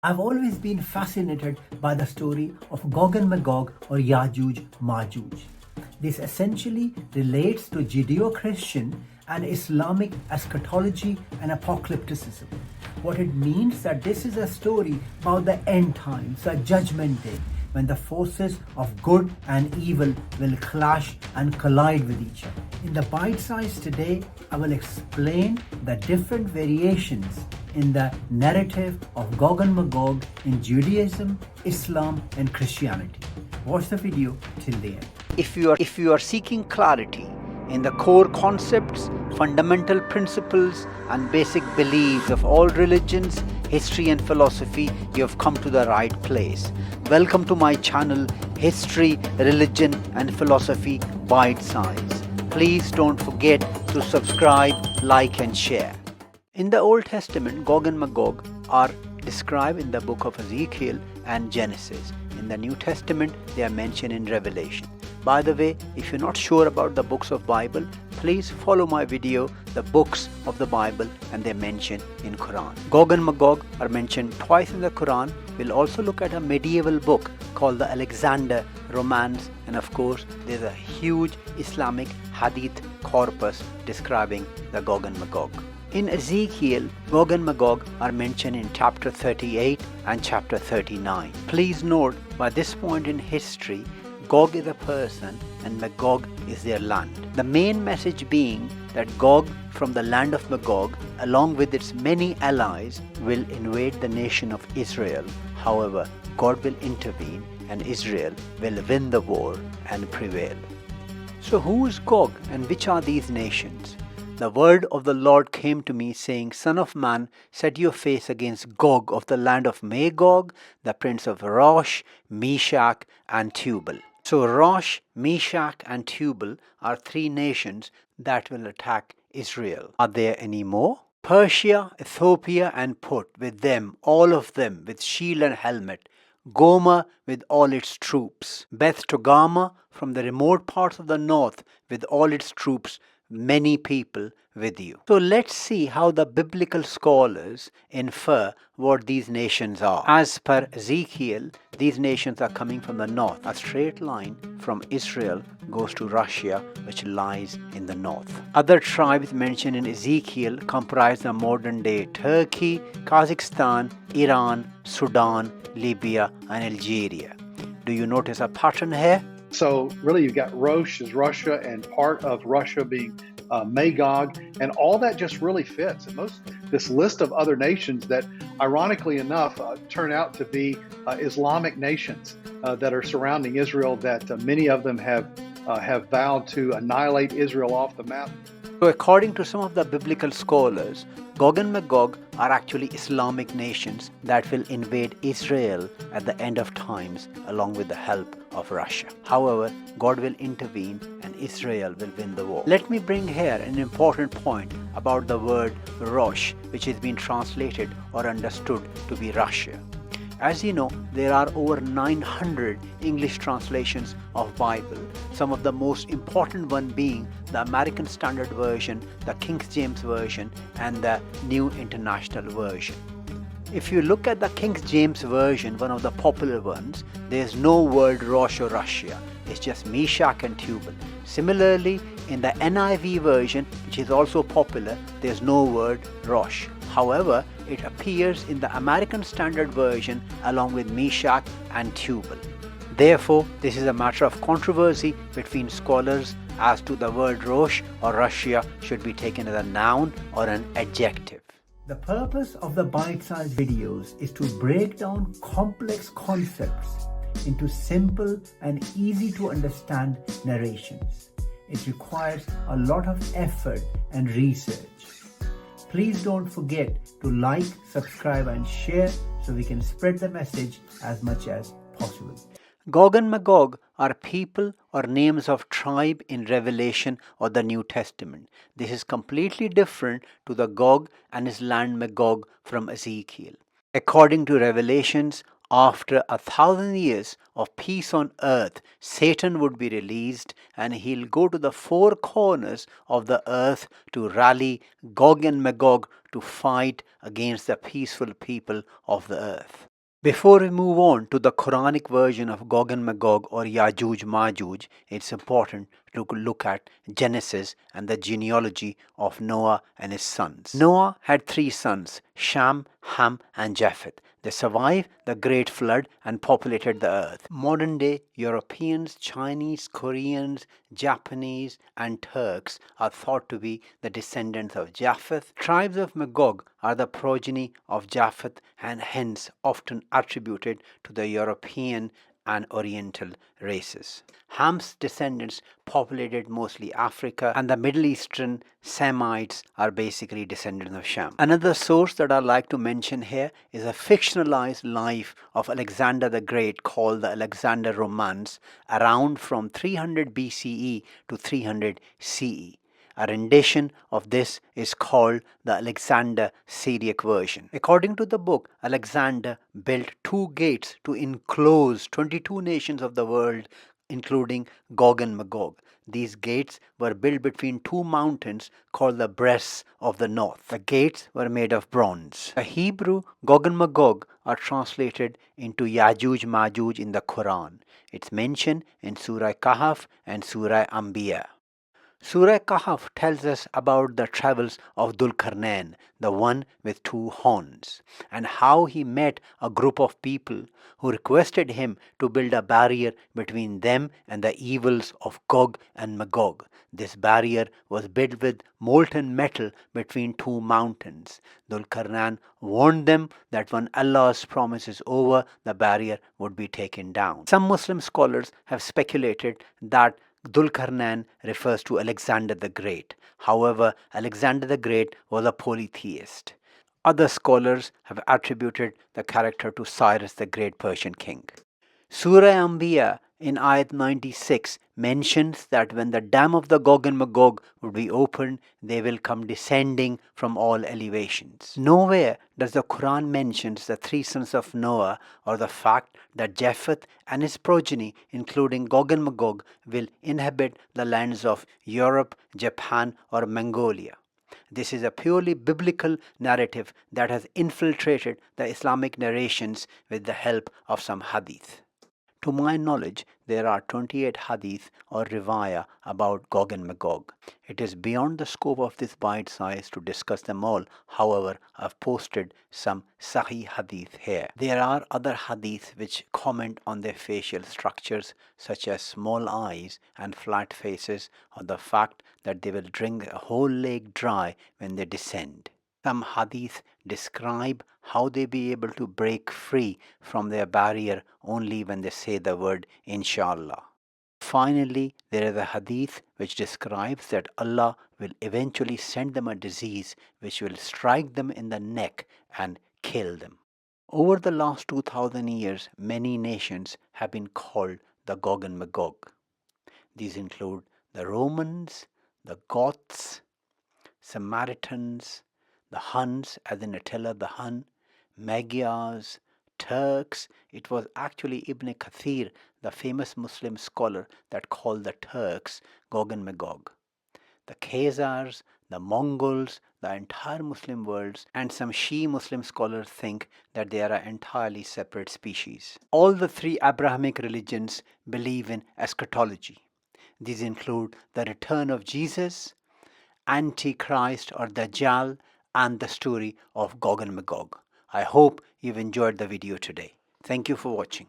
I've always been fascinated by the story of Gog and Magog or Yajooj Majooj. This essentially relates to Judeo-Christian and Islamic eschatology and apocalypticism. What it means that this is a story about the end times, the judgment day, when the forces of good and evil will clash and collide with each other. In the bite size today, I will explain the different variations in the narrative of Gog and Magog in Judaism, Islam, and Christianity. Watch the video till the end. If you are seeking clarity in the core concepts, fundamental principles, and basic beliefs of all religions, history, and philosophy, you have come to the right place. Welcome to my channel, History, Religion, and Philosophy Bite Size. Please don't forget to subscribe, like, and share. In the Old Testament, Gog and Magog are described in the book of Ezekiel and Genesis. In the New Testament, they are mentioned in Revelation. By the way, if you're not sure about the books of Bible, please follow my video, the books of the Bible, and they're mentioned in Quran. Gog and Magog are mentioned twice in the Quran. We'll also look at a medieval book called the Alexander Romance, and of course, there's a huge Islamic hadith corpus describing the Gog and Magog. In Ezekiel, Gog and Magog are mentioned in chapter 38 and chapter 39. Please note, by this point in history, Gog is a person and Magog is their land. The main message being that Gog from the land of Magog, along with its many allies, will invade the nation of Israel. However, God will intervene and Israel will win the war and prevail. So who is Gog and which are these nations? The word of the Lord came to me, saying, Son of man, set your face against Gog of the land of Magog, the prince of Rosh, Meshach, and Tubal. So Rosh, Meshach, and Tubal are three nations that will attack Israel. Are there any more? Persia, Ethiopia, and Put, with them, all of them, with shield and helmet. Gomer with all its troops. Beth Togarmah from the remote parts of the north with all its troops, many people with you. So let's see how the biblical scholars infer what these nations are. As per Ezekiel, these nations are coming from the north. A straight line from Israel goes to Russia, which lies in the north. Other tribes mentioned in Ezekiel comprise the modern day Turkey, Kazakhstan, Iran, Sudan, Libya, and Algeria. Do you notice a pattern here? So really you've got Rosh is Russia and part of Russia being Magog, and all that just really fits. And this list of other nations that ironically enough turn out to be Islamic nations that are surrounding Israel, that many of them have vowed to annihilate Israel off the map. So according to some of the biblical scholars, Gog and Magog are actually Islamic nations that will invade Israel at the end of times along with the help of Russia. However, God will intervene and Israel will win the war. Let me bring here an important point about the word Rosh, which has been translated or understood to be Russia. As you know, there are over 900 English translations of Bible, some of the most important one being the American Standard Version, the King James Version, and the New International Version. If you look at the King James Version, one of the popular ones, there's no word Rosh or Russia. It's just Meshach and Tubal. Similarly, in the NIV version, which is also popular, there's no word Rosh. However, it appears in the American Standard Version along with Meshach and Tubal. Therefore, this is a matter of controversy between scholars as to the word Rosh or Russia should be taken as a noun or an adjective. The purpose of the bite-sized videos is to break down complex concepts into simple and easy to understand narrations. It requires a lot of effort and research. Please don't forget to like, subscribe, and share so we can spread the message as much as possible. Gog and Magog are people or names of tribe in Revelation or the New Testament. This is completely different to the Gog and his land Magog from Ezekiel. According to Revelations, after 1,000 years of peace on earth, Satan would be released and he'll go to the four corners of the earth to rally Gog and Magog to fight against the peaceful people of the earth. Before we move on to the Quranic version of Gog and Magog or Yajooj Majooj, it's important to look at Genesis and the genealogy of Noah and his sons. Noah had 3 sons, Shem, Ham, and Japheth. They survived the Great Flood and populated the earth. Modern day Europeans, Chinese, Koreans, Japanese, and Turks are thought to be the descendants of Japheth. Tribes of Magog are the progeny of Japheth and hence often attributed to the European and Oriental races. Ham's descendants populated mostly Africa, and the Middle Eastern Semites are basically descendants of Shem. Another source that I'd like to mention here is a fictionalized life of Alexander the Great called the Alexander Romance, around from 300 BCE to 300 CE. A rendition of this is called the Alexander Syriac version. According to the book, Alexander built 2 gates to enclose 22 nations of the world, including Gog and Magog. These gates were built between 2 mountains called the Breasts of the North. The gates were made of bronze. The Hebrew Gog and Magog are translated into Yajooj Majooj in the Quran. It's mentioned in Surah Kahf and Surah Anbiya. Surah Kahf tells us about the travels of Dhul-Qarnain, the one with 2 horns, and how he met a group of people who requested him to build a barrier between them and the evils of Gog and Magog. This barrier was built with molten metal between 2 mountains. Dhul-Qarnain warned them that when Allah's promise is over, the barrier would be taken down. Some Muslim scholars have speculated that Dhul-Qarnain refers to Alexander the Great. However, Alexander the Great was a polytheist. Other scholars have attributed the character to Cyrus the Great Persian king. Surah Anbiya in Ayat 96 mentions that when the dam of the Gog and Magog would be opened, they will come descending from all elevations. Nowhere does the Quran mention the 3 sons of Noah or the fact that Japheth and his progeny, including Gog and Magog, will inhabit the lands of Europe, Japan, or Mongolia. This is a purely biblical narrative that has infiltrated the Islamic narrations with the help of some hadith. To my knowledge, there are 28 hadith or riwayah about Gog and Magog. It is beyond the scope of this bite size to discuss them all. However, I've posted some sahih hadith here. There are other hadith which comment on their facial structures, such as small eyes and flat faces, or the fact that they will drink a whole lake dry when they descend. Some hadith describe how they be able to break free from their barrier only when they say the word Inshallah. Finally, there is a hadith which describes that Allah will eventually send them a disease which will strike them in the neck and kill them. Over the last 2000 years, many nations have been called the Gog and Magog. These include the Romans, the Goths, Samaritans, the Huns, as in Attila the Hun, Magyars, Turks. It was actually Ibn Kathir, the famous Muslim scholar, that called the Turks Gog and Magog. The Khazars, the Mongols, the entire Muslim world, and some Shia Muslim scholars think that they are an entirely separate species. All the 3 Abrahamic religions believe in eschatology. These include the return of Jesus, Antichrist or Dajjal, and the story of Gog and Magog. I hope you've enjoyed the video today. Thank you for watching.